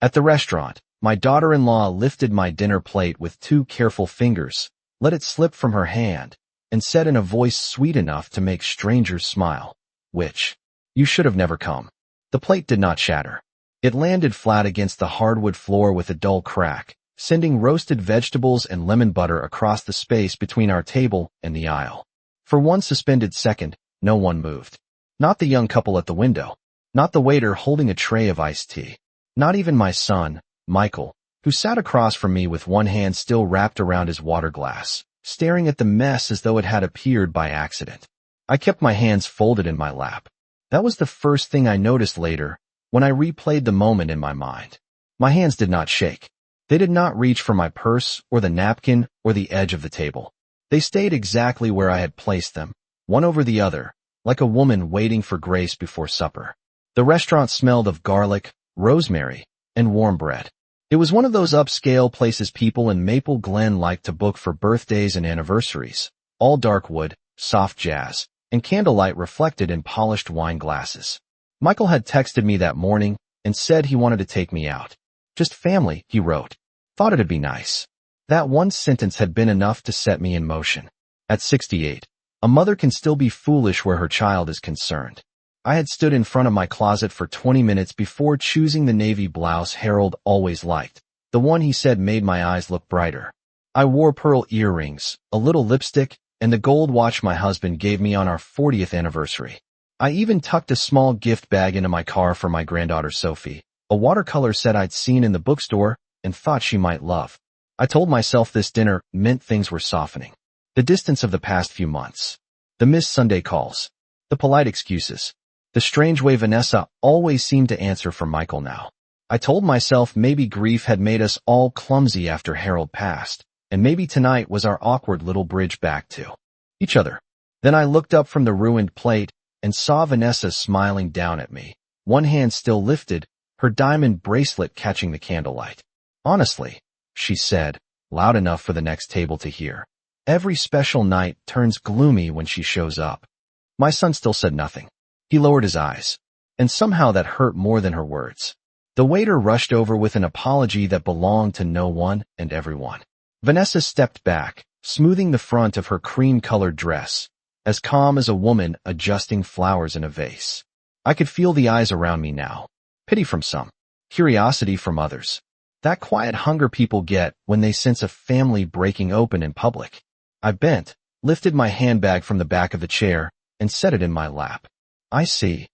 At the restaurant, my daughter-in-law lifted my dinner plate with 2 careful fingers, let it slip from her hand, and said in a voice sweet enough to make strangers smile, "Which? You should have never come." The plate did not shatter. It landed flat against the hardwood floor with a dull crack, sending roasted vegetables and lemon butter across the space between our table and the aisle. For one suspended second, no one moved. Not the young couple at the window. Not the waiter holding a tray of iced tea. Not even my son, Michael, who sat across from me with one hand still wrapped around his water glass, staring at the mess as though it had appeared by accident. I kept my hands folded in my lap. That was the first thing I noticed later, when I replayed the moment in my mind. My hands did not shake. They did not reach for my purse or the napkin or the edge of the table. They stayed exactly where I had placed them, one over the other, like a woman waiting for grace before supper. The restaurant smelled of garlic, rosemary, and warm bread. It was one of those upscale places people in Maple Glen like to book for birthdays and anniversaries, all dark wood, soft jazz, and candlelight reflected in polished wine glasses. Michael had texted me that morning and said he wanted to take me out. Just family, he wrote. Thought it'd be nice. That one sentence had been enough to set me in motion. At 68, a mother can still be foolish where her child is concerned. I had stood in front of my closet for 20 minutes before choosing the navy blouse Harold always liked, the one he said made my eyes look brighter. I wore pearl earrings, a little lipstick, and the gold watch my husband gave me on our 40th anniversary. I even tucked a small gift bag into my car for my granddaughter Sophie, a watercolor set I'd seen in the bookstore and thought she might love. I told myself this dinner meant things were softening. The distance of the past few months. The missed Sunday calls. The polite excuses. The strange way Vanessa always seemed to answer for Michael now. I told myself maybe grief had made us all clumsy after Harold passed, and maybe tonight was our awkward little bridge back to each other. Then I looked up from the ruined plate and saw Vanessa smiling down at me, one hand still lifted, her diamond bracelet catching the candlelight. Honestly, she said, loud enough for the next table to hear, every special night turns gloomy when she shows up. My son still said nothing. He lowered his eyes, and somehow that hurt more than her words. The waiter rushed over with an apology that belonged to no one and everyone. Vanessa stepped back, smoothing the front of her cream-colored dress, as calm as a woman adjusting flowers in a vase. I could feel the eyes around me now. Pity from some, curiosity from others. That quiet hunger people get when they sense a family breaking open in public. I bent, lifted my handbag from the back of the chair, and set it in my lap. I see,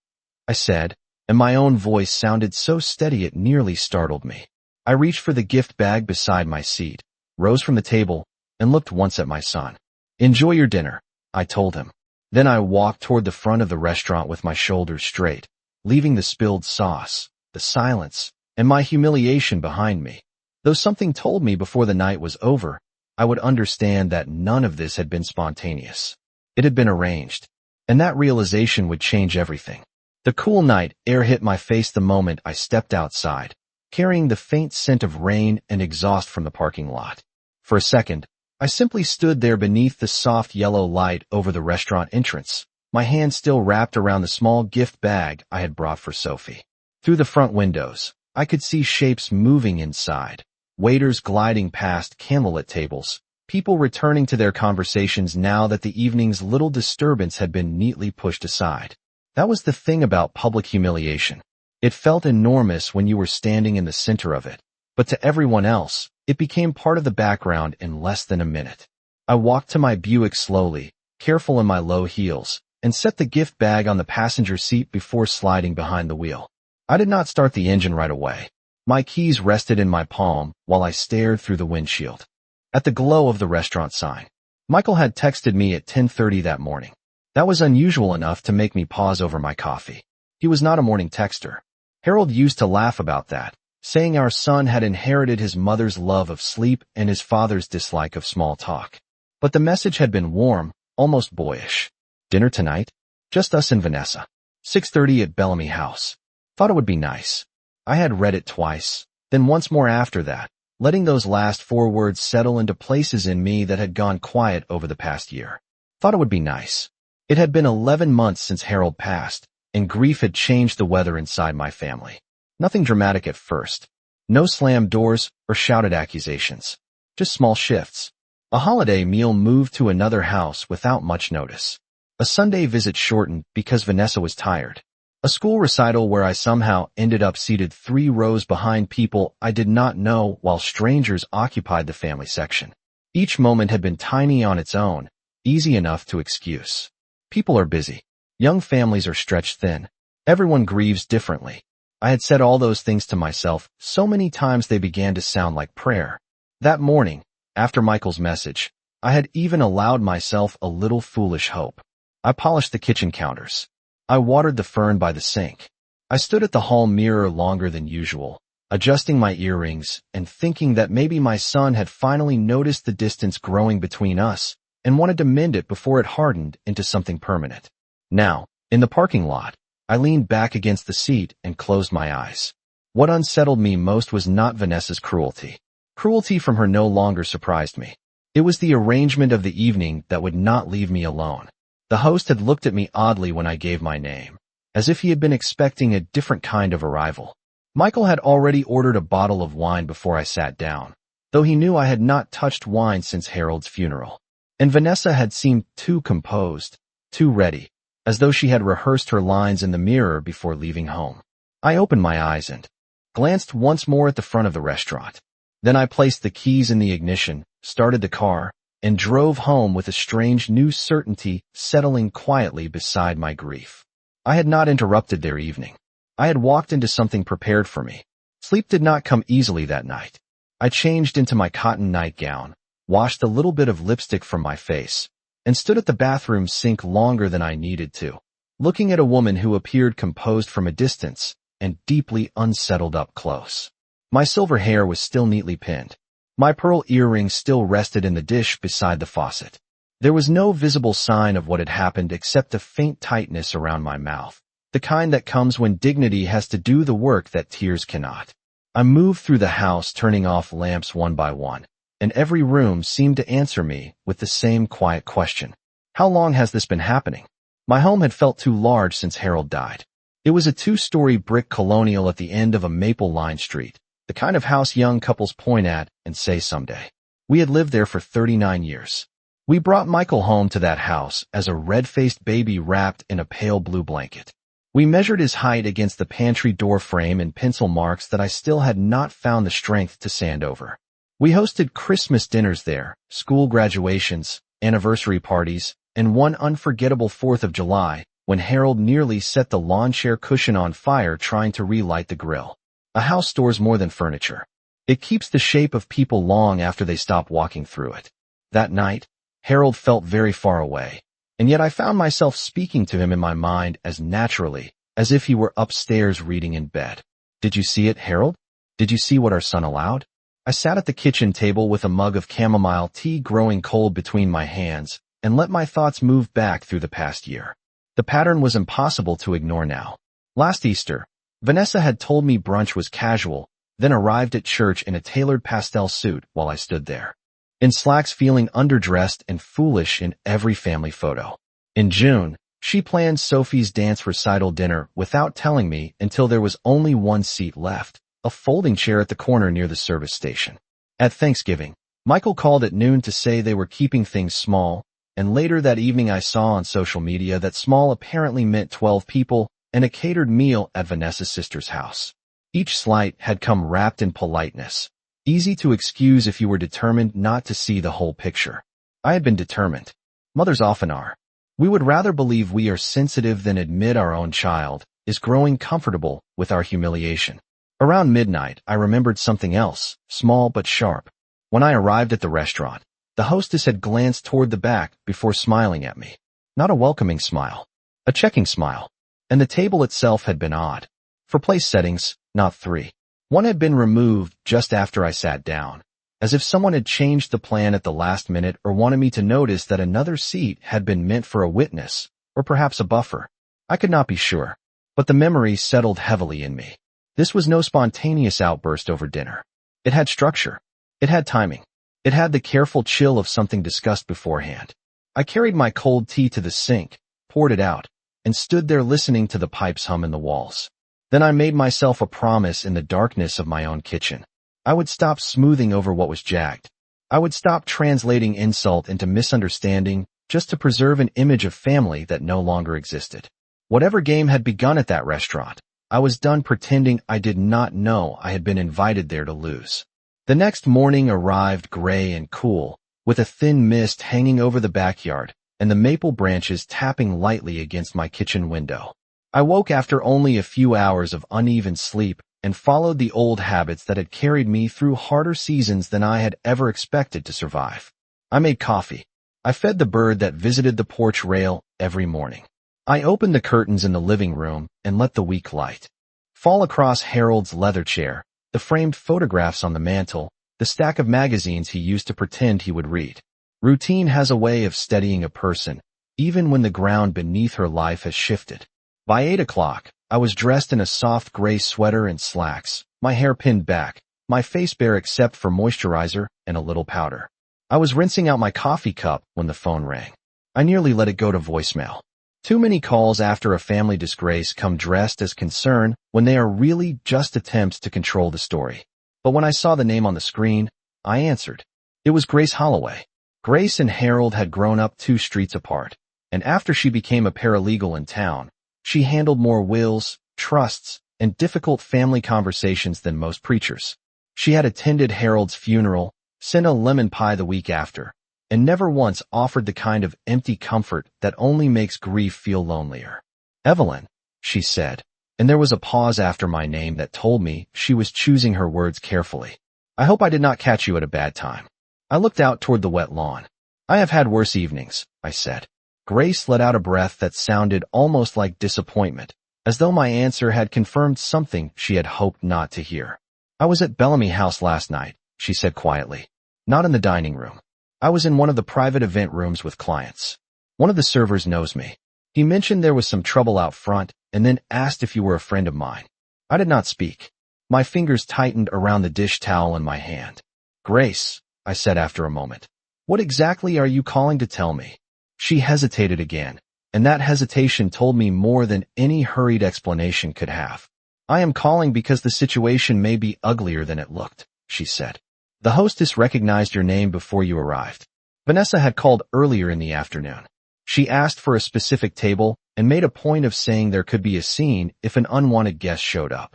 I said, and my own voice sounded so steady it nearly startled me. I reached for the gift bag beside my seat, rose from the table, and looked once at my son. Enjoy your dinner, I told him. Then I walked toward the front of the restaurant with my shoulders straight, leaving the spilled sauce, the silence, and my humiliation behind me. Though something told me before the night was over, I would understand that none of this had been spontaneous. It had been arranged, and that realization would change everything. The cool night air hit my face the moment I stepped outside, carrying the faint scent of rain and exhaust from the parking lot. For a second, I simply stood there beneath the soft yellow light over the restaurant entrance, my hand still wrapped around the small gift bag I had brought for Sophie. Through the front windows, I could see shapes moving inside, waiters gliding past candlelit tables, people returning to their conversations now that the evening's little disturbance had been neatly pushed aside. That was the thing about public humiliation. It felt enormous when you were standing in the center of it, but to everyone else, it became part of the background in less than a minute. I walked to my Buick slowly, careful in my low heels, and set the gift bag on the passenger seat before sliding behind the wheel. I did not start the engine right away. My keys rested in my palm while I stared through the windshield. At the glow of the restaurant sign. Michael had texted me at 10:30 that morning. That was unusual enough to make me pause over my coffee. He was not a morning texter. Harold used to laugh about that, saying our son had inherited his mother's love of sleep and his father's dislike of small talk. But the message had been warm, almost boyish. Dinner tonight? Just us and Vanessa. 6:30 at Bellamy House. Thought it would be nice. I had read it twice, then once more after that, letting those last 4 words settle into places in me that had gone quiet over the past year. Thought it would be nice. It had been 11 months since Harold passed, and grief had changed the weather inside my family. Nothing dramatic at first. No slammed doors or shouted accusations. Just small shifts. A holiday meal moved to another house without much notice. A Sunday visit shortened because Vanessa was tired. A school recital where I somehow ended up seated 3 rows behind people I did not know while strangers occupied the family section. Each moment had been tiny on its own, easy enough to excuse. People are busy. Young families are stretched thin. Everyone grieves differently. I had said all those things to myself so many times they began to sound like prayer. That morning, after Michael's message, I had even allowed myself a little foolish hope. I polished the kitchen counters. I watered the fern by the sink. I stood at the hall mirror longer than usual, adjusting my earrings and thinking that maybe my son had finally noticed the distance growing between us and wanted to mend it before it hardened into something permanent. Now, in the parking lot, I leaned back against the seat and closed my eyes. What unsettled me most was not Vanessa's cruelty. Cruelty from her no longer surprised me. It was the arrangement of the evening that would not leave me alone. The host had looked at me oddly when I gave my name, as if he had been expecting a different kind of arrival. Michael had already ordered a bottle of wine before I sat down, though he knew I had not touched wine since Harold's funeral. And Vanessa had seemed too composed, too ready, as though she had rehearsed her lines in the mirror before leaving home. I opened my eyes and glanced once more at the front of the restaurant. Then I placed the keys in the ignition, started the car, and drove home with a strange new certainty settling quietly beside my grief. I had not interrupted their evening. I had walked into something prepared for me. Sleep did not come easily that night. I changed into my cotton nightgown, washed a little bit of lipstick from my face, and stood at the bathroom sink longer than I needed to, looking at a woman who appeared composed from a distance and deeply unsettled up close. My silver hair was still neatly pinned. My pearl earrings still rested in the dish beside the faucet. There was no visible sign of what had happened except a faint tightness around my mouth, the kind that comes when dignity has to do the work that tears cannot. I moved through the house, turning off lamps one by one, and every room seemed to answer me with the same quiet question. How long has this been happening? My home had felt too large since Harold died. It was a 2-story brick colonial at the end of a maple-lined street, the kind of house young couples point at and say someday. We had lived there for 39 years. We brought Michael home to that house as a red-faced baby wrapped in a pale blue blanket. We measured his height against the pantry door frame in pencil marks that I still had not found the strength to sand over. We hosted Christmas dinners there, school graduations, anniversary parties, and one unforgettable 4th of July when Harold nearly set the lawn chair cushion on fire trying to relight the grill. A house stores more than furniture. It keeps the shape of people long after they stop walking through it. That night, Harold felt very far away, and yet I found myself speaking to him in my mind as naturally as if he were upstairs reading in bed. Did you see it, Harold? Did you see what our son allowed? I sat at the kitchen table with a mug of chamomile tea growing cold between my hands and let my thoughts move back through the past year. The pattern was impossible to ignore now. Last Easter, Vanessa had told me brunch was casual, then arrived at church in a tailored pastel suit while I stood there, in slacks, feeling underdressed and foolish in every family photo. In June, she planned Sophie's dance recital dinner without telling me until there was only one seat left, a folding chair at the corner near the service station. At Thanksgiving, Michael called at noon to say they were keeping things small, and later that evening I saw on social media that small apparently meant 12 people and a catered meal at Vanessa's sister's house. Each slight had come wrapped in politeness, easy to excuse if you were determined not to see the whole picture. I had been determined. Mothers often are. We would rather believe we are sensitive than admit our own child is growing comfortable with our humiliation. Around midnight, I remembered something else, small but sharp. When I arrived at the restaurant, the hostess had glanced toward the back before smiling at me. Not a welcoming smile, a checking smile. And the table itself had been odd. For place settings, not 3. One had been removed just after I sat down, as if someone had changed the plan at the last minute or wanted me to notice that another seat had been meant for a witness, or perhaps a buffer. I could not be sure, but the memory settled heavily in me. This was no spontaneous outburst over dinner. It had structure. It had timing. It had the careful chill of something discussed beforehand. I carried my cold tea to the sink, poured it out, and stood there listening to the pipes hum in the walls. Then I made myself a promise in the darkness of my own kitchen. I would stop smoothing over what was jagged. I would stop translating insult into misunderstanding just to preserve an image of family that no longer existed. Whatever game had begun at that restaurant, I was done pretending I did not know I had been invited there to lose. The next morning arrived gray and cool, with a thin mist hanging over the backyard and the maple branches tapping lightly against my kitchen window. I woke after only a few hours of uneven sleep and followed the old habits that had carried me through harder seasons than I had ever expected to survive. I made coffee. I fed the bird that visited the porch rail every morning. I opened the curtains in the living room and let the weak light fall across Harold's leather chair, the framed photographs on the mantel, the stack of magazines he used to pretend he would read. Routine has a way of steadying a person, even when the ground beneath her life has shifted. By 8 o'clock, I was dressed in a soft gray sweater and slacks, my hair pinned back, my face bare except for moisturizer and a little powder. I was rinsing out my coffee cup when the phone rang. I nearly let it go to voicemail. Too many calls after a family disgrace come dressed as concern when they are really just attempts to control the story. But when I saw the name on the screen, I answered. It was Grace Holloway. Grace and Harold had grown up 2 streets apart, and after she became a paralegal in town, she handled more wills, trusts, and difficult family conversations than most preachers. She had attended Harold's funeral, sent a lemon pie the week after, and never once offered the kind of empty comfort that only makes grief feel lonelier. Evelyn, she said, and there was a pause after my name that told me she was choosing her words carefully. I hope I did not catch you at a bad time. I looked out toward the wet lawn. I have had worse evenings, I said. Grace let out a breath that sounded almost like disappointment, as though my answer had confirmed something she had hoped not to hear. I was at Bellamy House last night, she said quietly. Not in the dining room. I was in one of the private event rooms with clients. One of the servers knows me. He mentioned there was some trouble out front and then asked if you were a friend of mine. I did not speak. My fingers tightened around the dish towel in my hand. Grace, I said after a moment, what exactly are you calling to tell me? She hesitated again, and that hesitation told me more than any hurried explanation could have. I am calling because the situation may be uglier than it looked, she said. The hostess recognized your name before you arrived. Vanessa had called earlier in the afternoon. She asked for a specific table and made a point of saying there could be a scene if an unwanted guest showed up.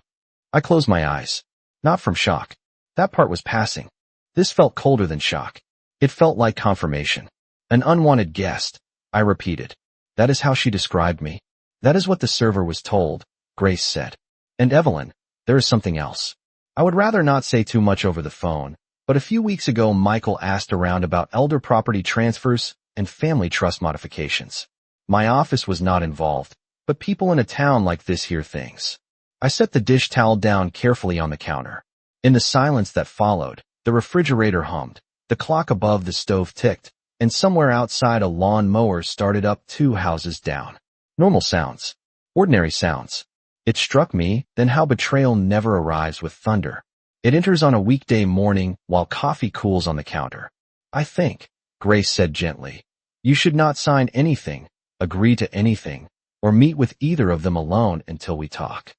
I closed my eyes. Not from shock. That part was passing. This felt colder than shock. It felt like confirmation. An unwanted guest, I repeated. That is how she described me. That is what the server was told, Grace said. And Evelyn, there is something else. I would rather not say too much over the phone, but a few weeks ago Michael asked around about elder property transfers and family trust modifications. My office was not involved, but people in a town like this hear things. I set the dish towel down carefully on the counter. In the silence that followed, the refrigerator hummed, the clock above the stove ticked, and somewhere outside a lawn mower started up 2 houses down. Normal sounds. Ordinary sounds. It struck me then how betrayal never arrives with thunder. It enters on a weekday morning while coffee cools on the counter. I think, Grace said gently, you should not sign anything, agree to anything, or meet with either of them alone until we talk.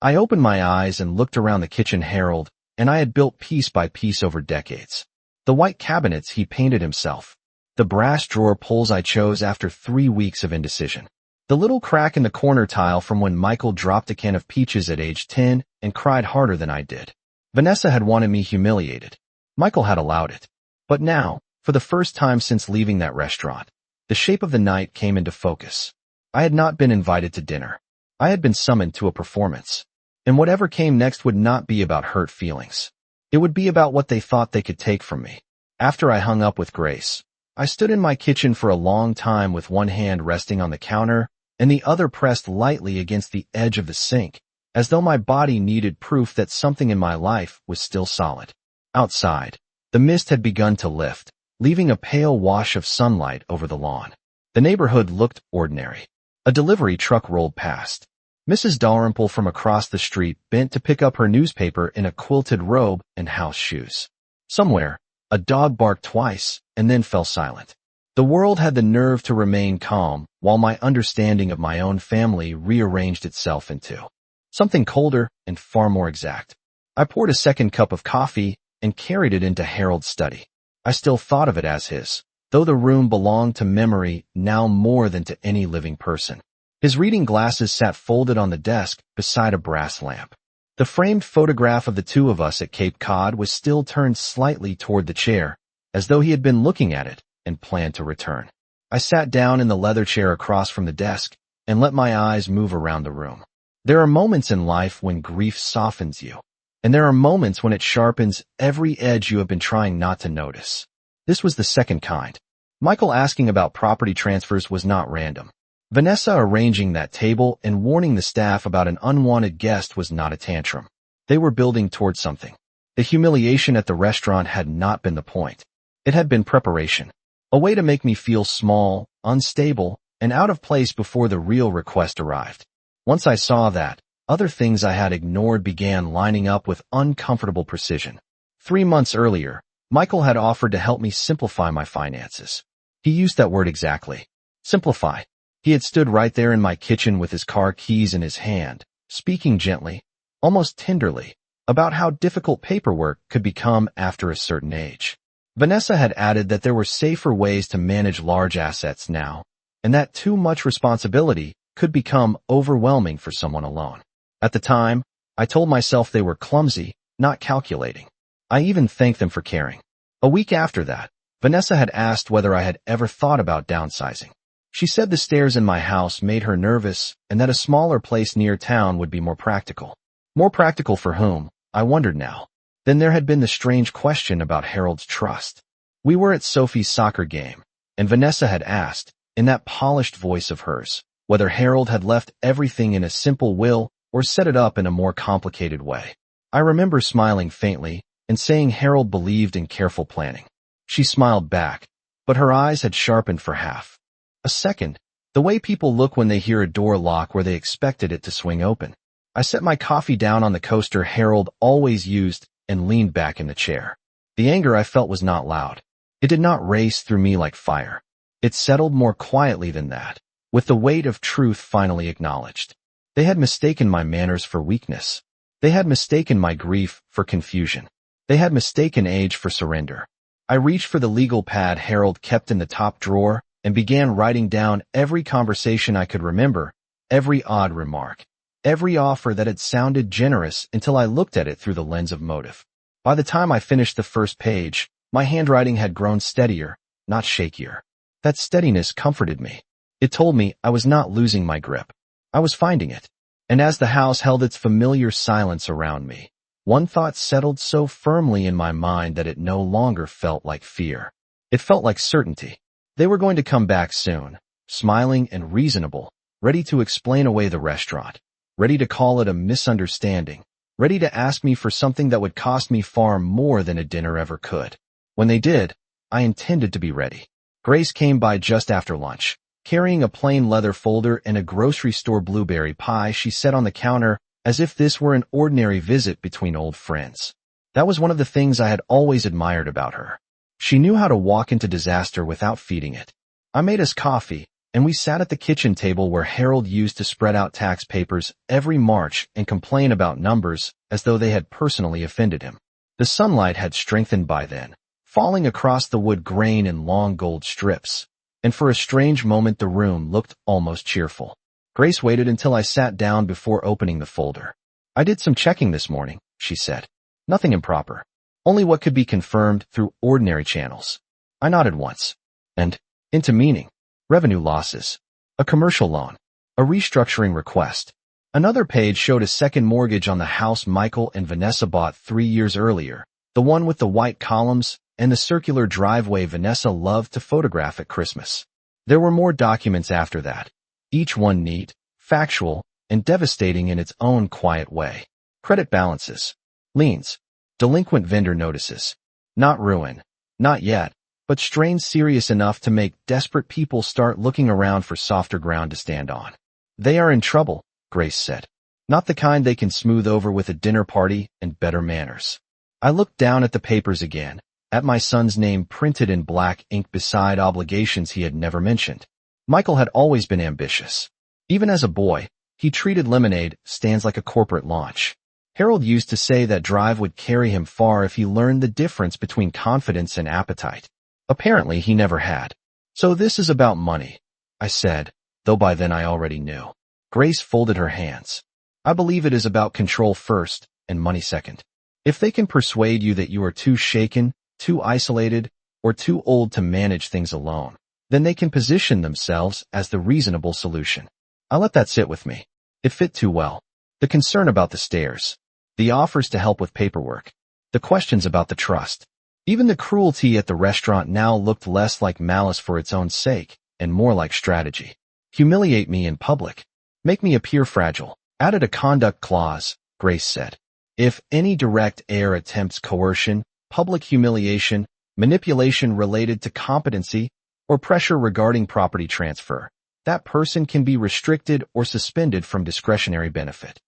I opened my eyes and looked around the kitchen. Harold and I had built piece by piece over decades. The white cabinets he painted himself. The brass drawer pulls I chose after 3 weeks of indecision. The little crack in the corner tile from when Michael dropped a can of peaches at age 10 and cried harder than I did. Vanessa had wanted me humiliated. Michael had allowed it. But now, for the first time since leaving that restaurant, the shape of the night came into focus. I had not been invited to dinner. I had been summoned to a performance. And whatever came next would not be about hurt feelings. It would be about what they thought they could take from me. After I hung up with Grace, I stood in my kitchen for a long time with one hand resting on the counter and the other pressed lightly against the edge of the sink, as though my body needed proof that something in my life was still solid. Outside, the mist had begun to lift, leaving a pale wash of sunlight over the lawn. The neighborhood looked ordinary. A delivery truck rolled past. Mrs. Dalrymple from across the street bent to pick up her newspaper in a quilted robe and house shoes. Somewhere, a dog barked twice and then fell silent. The world had the nerve to remain calm while my understanding of my own family rearranged itself into Something colder and far more exact. I poured a second cup of coffee and carried it into Harold's study. I still thought of it as his, though the room belonged to memory now more than to any living person. His reading glasses sat folded on the desk beside a brass lamp. The framed photograph of the two of us at Cape Cod was still turned slightly toward the chair, as though he had been looking at it and planned to return. I sat down in the leather chair across from the desk and let my eyes move around the room. There are moments in life when grief softens you, and there are moments when it sharpens every edge you have been trying not to notice. This was the second kind. Michael asking about property transfers was not random. Vanessa arranging that table and warning the staff about an unwanted guest was not a tantrum. They were building towards something. The humiliation at the restaurant had not been the point. It had been preparation. A way to make me feel small, unstable, and out of place before the real request arrived. Once I saw that, other things I had ignored began lining up with uncomfortable precision. 3 months earlier, Michael had offered to help me simplify my finances. He used that word exactly. Simplify. He had stood right there in my kitchen with his car keys in his hand, speaking gently, almost tenderly, about how difficult paperwork could become after a certain age. Vanessa had added that there were safer ways to manage large assets now, and that too much responsibility could become overwhelming for someone alone. At the time, I told myself they were clumsy, not calculating. I even thanked them for caring. A week after that, Vanessa had asked whether I had ever thought about downsizing. She said the stairs in my house made her nervous and that a smaller place near town would be more practical. More practical for whom? I wondered now. Then there had been the strange question about Harold's trust. We were at Sophie's soccer game, and Vanessa had asked, in that polished voice of hers, whether Harold had left everything in a simple will or set it up in a more complicated way. I remember smiling faintly and saying Harold believed in careful planning. She smiled back, but her eyes had sharpened for half a second, the way people look when they hear a door lock where they expected it to swing open. I set my coffee down on the coaster Harold always used and leaned back in the chair. The anger I felt was not loud. It did not race through me like fire. It settled more quietly than that, with the weight of truth finally acknowledged. They had mistaken my manners for weakness. They had mistaken my grief for confusion. They had mistaken age for surrender. I reached for the legal pad Harold kept in the top drawer and began writing down every conversation I could remember, every odd remark, every offer that had sounded generous until I looked at it through the lens of motive. By the time I finished the first page, my handwriting had grown steadier, not shakier. That steadiness comforted me. It told me I was not losing my grip. I was finding it. And as the house held its familiar silence around me, one thought settled so firmly in my mind that it no longer felt like fear. It felt like certainty. They were going to come back soon, smiling and reasonable, ready to explain away the restaurant, ready to call it a misunderstanding, ready to ask me for something that would cost me far more than a dinner ever could. When they did, I intended to be ready. Grace came by just after lunch, carrying a plain leather folder and a grocery store blueberry pie she set on the counter as if this were an ordinary visit between old friends. That was one of the things I had always admired about her. She knew how to walk into disaster without feeding it. I made us coffee, and we sat at the kitchen table where Harold used to spread out tax papers every March and complain about numbers as though they had personally offended him. The sunlight had strengthened by then, falling across the wood grain in long gold strips, and for a strange moment the room looked almost cheerful. Grace waited until I sat down before opening the folder. "I did some checking this morning," she said. "Nothing improper. Only what could be confirmed through ordinary channels." I nodded once. And, into meaning, revenue losses, a commercial loan, a restructuring request. Another page showed a second mortgage on the house Michael and Vanessa bought 3 years earlier, the one with the white columns and the circular driveway Vanessa loved to photograph at Christmas. There were more documents after that, each one neat, factual, and devastating in its own quiet way. Credit balances, liens, delinquent vendor notices. Not ruin, not yet, but strain serious enough to make desperate people start looking around for softer ground to stand on. "They are in trouble," Grace said. "Not the kind they can smooth over with a dinner party and better manners." I looked down at the papers again, at my son's name printed in black ink beside obligations he had never mentioned. Michael had always been ambitious. Even as a boy, He treated lemonade stands like a corporate launch. Harold used to say that drive would carry him far if he learned the difference between confidence and appetite. Apparently, he never had. So this is about money, I said, though by then I already knew. Grace folded her hands. I believe it is about control first and money second. If they can persuade you that you are too shaken, too isolated, or too old to manage things alone, then they can position themselves as the reasonable solution. I let that sit with me. It fit too well. The concern about the stairs, the offers to help with paperwork, the questions about the trust. Even the cruelty at the restaurant now looked less like malice for its own sake and more like strategy. Humiliate me in public. Make me appear fragile. Added a conduct clause, Grace said. If any direct heir attempts coercion, public humiliation, manipulation related to competency, or pressure regarding property transfer, that person can be restricted or suspended from discretionary benefit.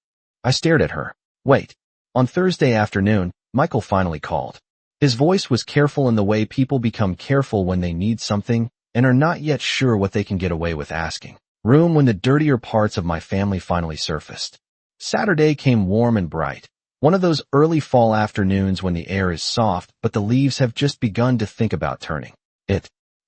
I stared at her. Wait. On Thursday afternoon, Michael finally called. His voice was careful in the way people become careful when they need something and are not yet sure what they can get away with asking. Room when the dirtier parts of my family finally surfaced. Saturday came warm and bright. One of those early fall afternoons when the air is soft but the leaves have just begun to think about turning.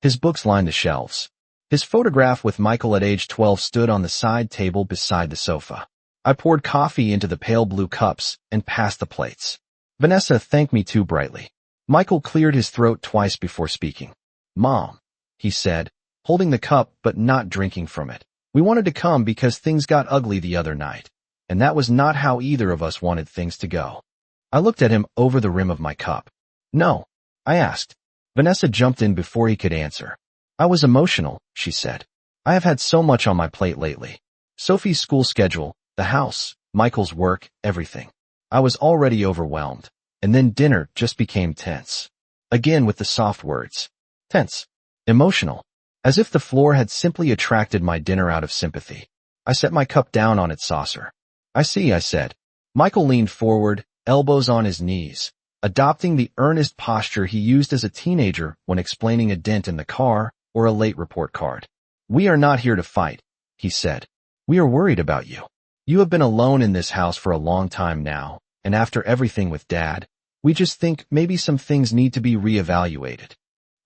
His books lined the shelves. His photograph with Michael at age 12 stood on the side table beside the sofa. I poured coffee into the pale blue cups and passed the plates. Vanessa thanked me too brightly. Michael cleared his throat twice before speaking. Mom, he said, holding the cup but not drinking from it. We wanted to come because things got ugly the other night, and that was not how either of us wanted things to go. I looked at him over the rim of my cup. No, I asked. Vanessa jumped in before he could answer. I was emotional, she said. I have had so much on my plate lately. Sophie's school schedule, the house, Michael's work, everything. I was already overwhelmed, and then dinner just became tense. Again with the soft words. Tense. Emotional. As if the floor had simply attracted my dinner out of sympathy. I set my cup down on its saucer. I see, I said. Michael leaned forward, elbows on his knees, adopting the earnest posture he used as a teenager when explaining a dent in the car or a late report card. We are not here to fight, he said. We are worried about you. You have been alone in this house for a long time now, and after everything with Dad, we just think maybe some things need to be reevaluated.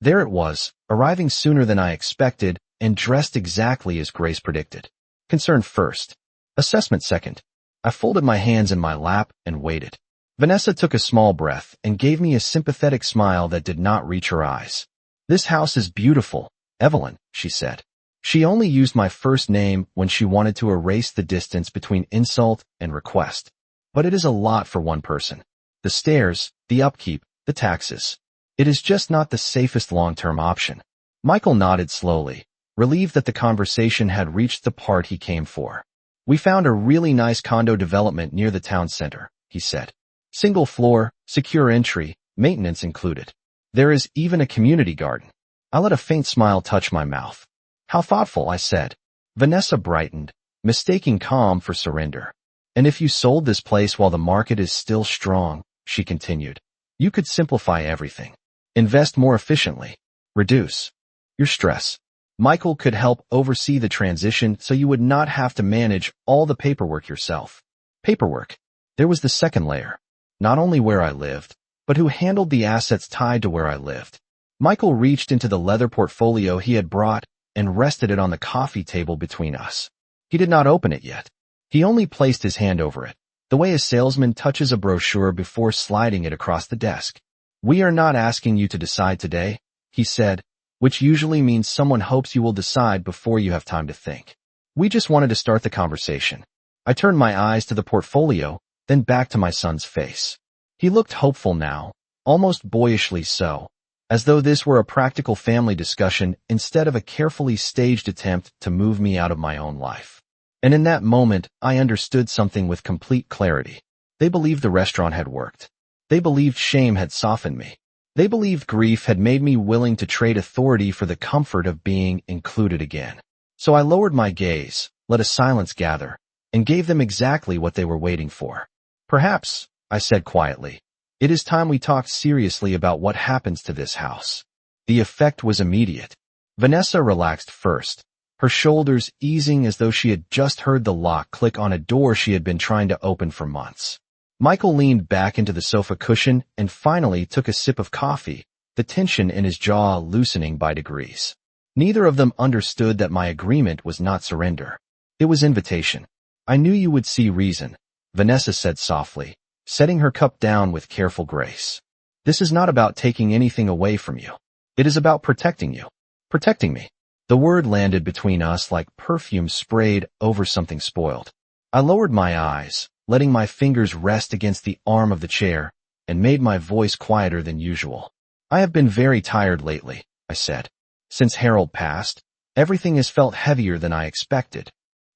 There it was, arriving sooner than I expected and dressed exactly as Grace predicted. Concern first. Assessment second. I folded my hands in my lap and waited. Vanessa took a small breath and gave me a sympathetic smile that did not reach her eyes. This house is beautiful, Evelyn, she said. She only used my first name when she wanted to erase the distance between insult and request. But it is a lot for one person. The stairs, the upkeep, the taxes. It is just not the safest long-term option. Michael nodded slowly, relieved that the conversation had reached the part he came for. We found a really nice condo development near the town center, he said. Single floor, secure entry, maintenance included. There is even a community garden. I let a faint smile touch my mouth. How thoughtful, I said. Vanessa brightened, mistaking calm for surrender. And if you sold this place while the market is still strong, she continued, you could simplify everything. Invest more efficiently. Reduce your stress. Michael could help oversee the transition so you would not have to manage all the paperwork yourself. Paperwork. There was the second layer. Not only where I lived, but who handled the assets tied to where I lived. Michael reached into the leather portfolio he had brought and rested it on the coffee table between us. He did not open it yet. He only placed his hand over it, the way a salesman touches a brochure before sliding it across the desk. We are not asking you to decide today, he said, which usually means someone hopes you will decide before you have time to think. We just wanted to start the conversation. I turned my eyes to the portfolio, then back to my son's face. He looked hopeful now, almost boyishly so, as though this were a practical family discussion instead of a carefully staged attempt to move me out of my own life. And in that moment, I understood something with complete clarity. They believed the restaurant had worked. They believed shame had softened me. They believed grief had made me willing to trade authority for the comfort of being included again. So I lowered my gaze, let a silence gather, and gave them exactly what they were waiting for. Perhaps, I said quietly, it is time we talked seriously about what happens to this house. The effect was immediate. Vanessa relaxed first, her shoulders easing as though she had just heard the lock click on a door she had been trying to open for months. Michael leaned back into the sofa cushion and finally took a sip of coffee, the tension in his jaw loosening by degrees. Neither of them understood that my agreement was not surrender. It was invitation. I knew you would see reason, Vanessa said softly, setting her cup down with careful grace. This is not about taking anything away from you. It is about protecting you. Protecting me. The word landed between us like perfume sprayed over something spoiled. I lowered my eyes, letting my fingers rest against the arm of the chair, and made my voice quieter than usual. I have been very tired lately, I said. Since Harold passed, everything has felt heavier than I expected.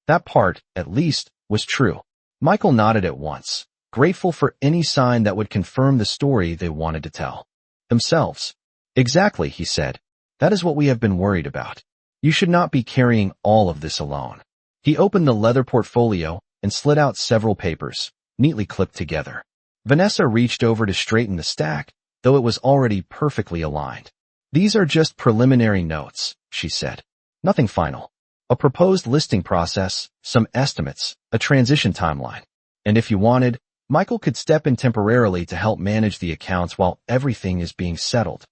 That part, at least, was true. Michael nodded at once, grateful for any sign that would confirm the story they wanted to tell. Themselves. Exactly, he said. That is what we have been worried about. You should not be carrying all of this alone. He opened the leather portfolio and slid out several papers, neatly clipped together. Vanessa reached over to straighten the stack, though it was already perfectly aligned. These are just preliminary notes, she said. Nothing final. A proposed listing process, some estimates, a transition timeline. And if you wanted, Michael could step in temporarily to help manage the accounts while everything is being settled.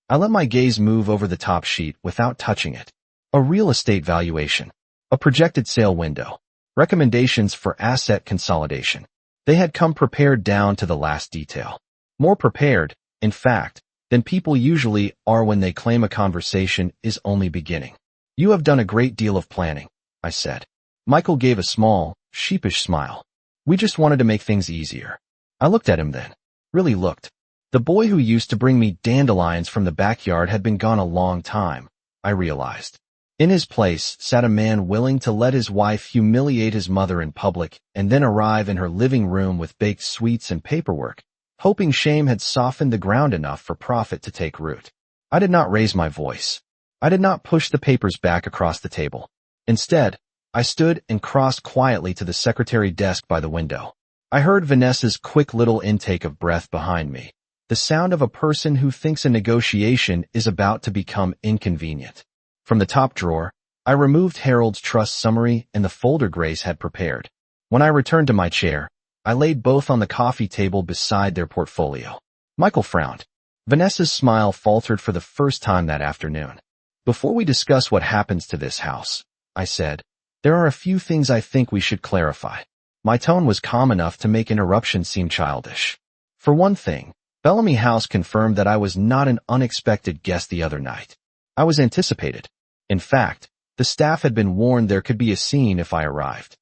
I let my gaze move over the top sheet without touching it. A real estate valuation. A projected sale window. Recommendations for asset consolidation. They had come prepared down to the last detail. More prepared, in fact, than people usually are when they claim a conversation is only beginning. You have done a great deal of planning, I said. Michael gave a small, sheepish smile. We just wanted to make things easier. I looked at him then. Really looked. The boy who used to bring me dandelions from the backyard had been gone a long time, I realized. In his place sat a man willing to let his wife humiliate his mother in public and then arrive in her living room with baked sweets and paperwork, hoping shame had softened the ground enough for profit to take root. I did not raise my voice. I did not push the papers back across the table. Instead, I stood and crossed quietly to the secretary desk by the window. I heard Vanessa's quick little intake of breath behind me, the sound of a person who thinks a negotiation is about to become inconvenient. From the top drawer, I removed Harold's trust summary and the folder Grace had prepared. When I returned to my chair, I laid both on the coffee table beside their portfolio. Michael frowned. Vanessa's smile faltered for the first time that afternoon. Before we discuss what happens to this house, I said, there are a few things I think we should clarify. My tone was calm enough to make interruption seem childish. For one thing, Bellamy House confirmed that I was not an unexpected guest the other night. I was anticipated. In fact, the staff had been warned there could be a scene if I arrived.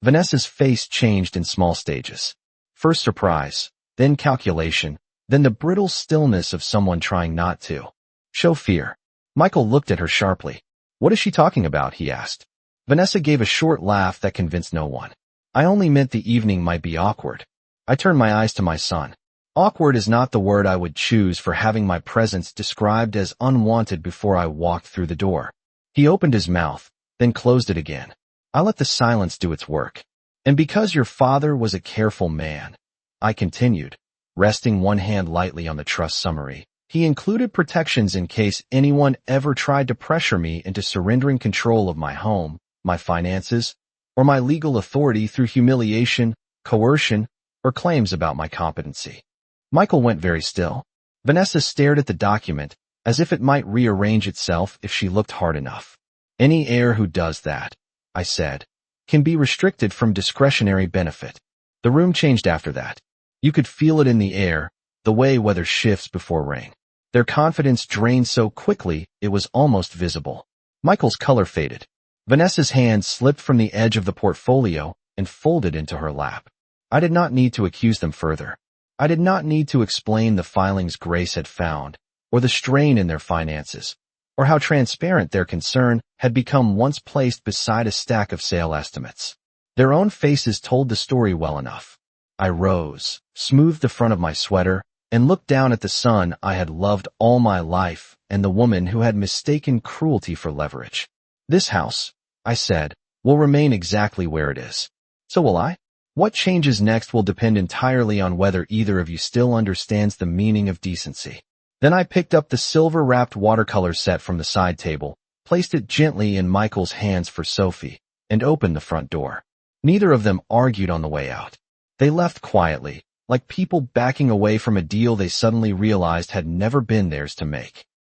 Vanessa's face changed in small stages. First surprise, then calculation, then the brittle stillness of someone trying not to show fear. Michael looked at her sharply. What is she talking about? He asked. Vanessa gave a short laugh that convinced no one. I only meant the evening might be awkward. I turned my eyes to my son. Awkward is not the word I would choose for having my presence described as unwanted before I walked through the door. He opened his mouth, then closed it again. I let the silence do its work. And because your father was a careful man, I continued, resting one hand lightly on the trust summary. He included protections in case anyone ever tried to pressure me into surrendering control of my home, my finances, or my legal authority through humiliation, coercion, or claims about my competency. Michael went very still. Vanessa stared at the document, as if it might rearrange itself if she looked hard enough. Any heir who does that, I said, can be restricted from discretionary benefit. The room changed after that. You could feel it in the air, the way weather shifts before rain. Their confidence drained so quickly it was almost visible. Michael's color faded. Vanessa's hand slipped from the edge of the portfolio and folded into her lap. I did not need to accuse them further. I did not need to explain the filings Grace had found, or the strain in their finances, or how transparent their concern had become once placed beside a stack of sale estimates. Their own faces told the story well enough. I rose, smoothed the front of my sweater, and looked down at the son I had loved all my life and the woman who had mistaken cruelty for leverage. This house, I said, will remain exactly where it is. So will I. What changes next will depend entirely on whether either of you still understands the meaning of decency. Then I picked up the silver-wrapped watercolor set from the side table, placed it gently in Michael's hands for Sophie, and opened the front door. Neither of them argued on the way out. They left quietly, like people backing away from a deal they suddenly realized had never been theirs to make.